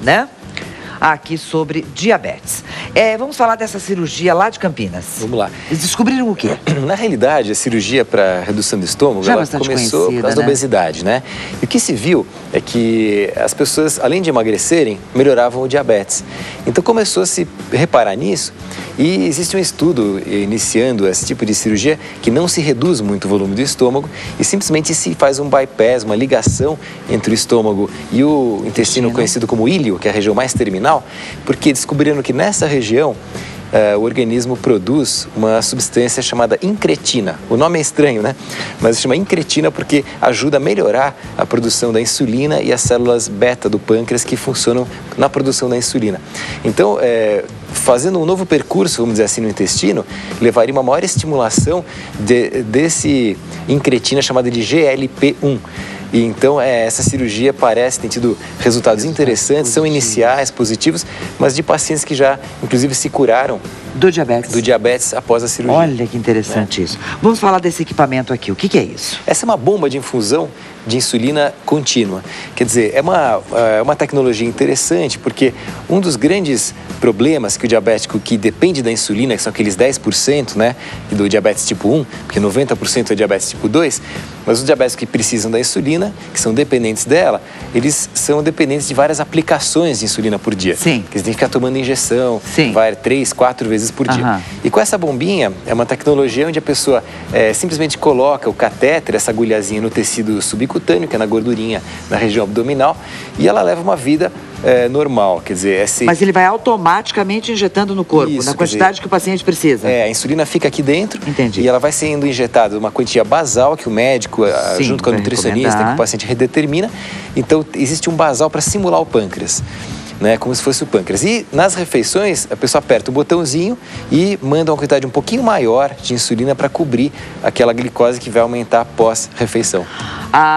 né? Aqui sobre diabetes. Vamos falar dessa cirurgia lá de Campinas. Vamos lá. Eles descobriram o quê? Na realidade, a cirurgia para redução do estômago, já ela começou por causa da obesidade, né? E o que se viu é que as pessoas, além de emagrecerem, melhoravam o diabetes. Então começou a se reparar nisso e existe um estudo iniciando esse tipo de cirurgia que não se reduz muito o volume do estômago e simplesmente se faz um bypass, uma ligação entre o estômago e o intestino conhecido como íleo, que é a região mais terminal, porque descobriram que nessa região o organismo produz uma substância chamada incretina. O nome é estranho, né? Mas se chama incretina porque ajuda a melhorar a produção da insulina e as células beta do pâncreas que funcionam na produção da insulina. Então, fazendo um novo percurso, vamos dizer assim, no intestino, levaria uma maior estimulação desse incretina chamada de GLP-1. E então essa cirurgia parece ter tido resultados interessantes, são iniciais, positivos, mas de pacientes que já, inclusive, se curaram do diabetes após a cirurgia. Olha que interessante isso. Vamos falar desse equipamento aqui. O que é isso? Essa é uma bomba de infusão de insulina contínua. Quer dizer, é uma tecnologia interessante porque um dos grandes problemas que o diabético que depende da insulina, que são aqueles 10%, né, do diabetes tipo 1, porque 90% é diabetes tipo 2, mas os diabéticos que precisam da insulina, que são dependentes dela, eles são dependentes de várias aplicações de insulina por dia. Sim. Eles têm que ficar tomando injeção, sim, 3, 4 vezes por dia. E com essa bombinha, é uma tecnologia onde a pessoa simplesmente coloca o catéter, essa agulhazinha no tecido subcutâneo, que é na gordurinha, na região abdominal, e ela leva uma vida normal, quer dizer... Mas ele vai automaticamente injetando no corpo, isso, na quantidade que o paciente precisa. A insulina fica aqui dentro. Entendi. E ela vai sendo injetada uma quantia basal que o médico, junto com a nutricionista, que o paciente redetermina. Então, existe um basal para simular o pâncreas, né, como se fosse o pâncreas. E nas refeições, a pessoa aperta o botãozinho e manda uma quantidade um pouquinho maior de insulina para cobrir aquela glicose que vai aumentar pós-refeição.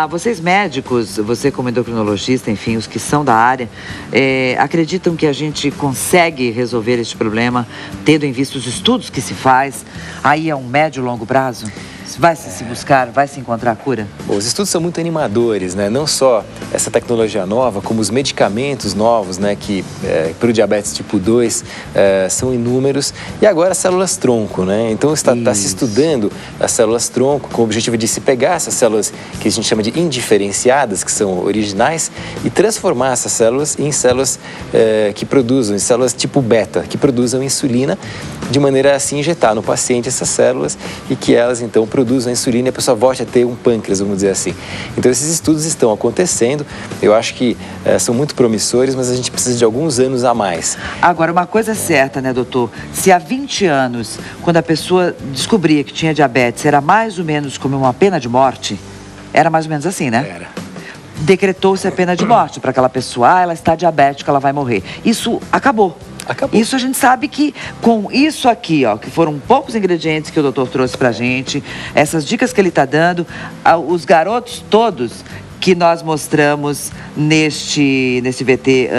Vocês médicos, você como endocrinologista, enfim, os que são da área, acreditam que a gente consegue resolver este problema, tendo em vista os estudos que se faz, aí a um médio e longo prazo? Vai se buscar, vai se encontrar a cura? Bom, os estudos são muito animadores, né? Não só essa tecnologia nova, como os medicamentos novos, né? Que para o diabetes tipo 2 são inúmeros. E agora as células-tronco, né? Então está se estudando as células-tronco com o objetivo de se pegar essas células que a gente chama de indiferenciadas, que são originais, e transformar essas células em células que produzam, em células tipo beta, que produzam insulina, de maneira a se injetar no paciente essas células e que elas então produzam a insulina e a pessoa volte a ter um pâncreas, vamos dizer assim. Então esses estudos estão acontecendo, eu acho que são muito promissores, mas a gente precisa de alguns anos a mais. Agora, uma coisa é certa, né, doutor? Se há 20 anos, quando a pessoa descobria que tinha diabetes, era mais ou menos como uma pena de morte, era mais ou menos assim, né? Era. Decretou-se a pena de morte para aquela pessoa, ela está diabética, ela vai morrer. Isso acabou. Acabou. Isso a gente sabe que com isso aqui, ó, que foram poucos ingredientes que o doutor trouxe pra gente, essas dicas que ele tá dando, os garotos todos que nós mostramos neste VT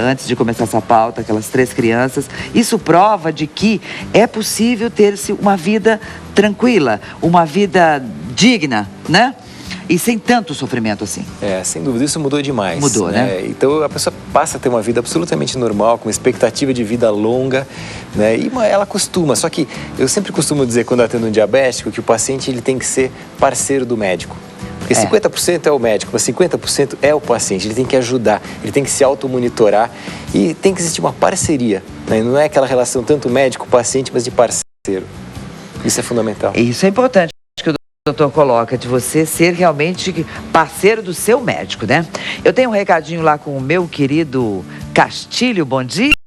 antes de começar essa pauta, aquelas 3 crianças, isso prova de que é possível ter-se uma vida tranquila, uma vida digna, né? E sem tanto sofrimento assim. Sem dúvida, isso mudou demais. Mudou, né? Então a pessoa passa a ter uma vida absolutamente normal, com uma expectativa de vida longa, né? E ela acostuma. Só que eu sempre costumo dizer, quando atendo um diabético, que o paciente ele tem que ser parceiro do médico. Porque 50% é o médico, mas 50% é o paciente. Ele tem que ajudar, ele tem que se automonitorar e tem que existir uma parceria, né? Não é aquela relação tanto médico-paciente, mas de parceiro. Isso é fundamental. Isso é importante. O doutor coloca de você ser realmente parceiro do seu médico, né? Eu tenho um recadinho lá com o meu querido Castilho, bom dia.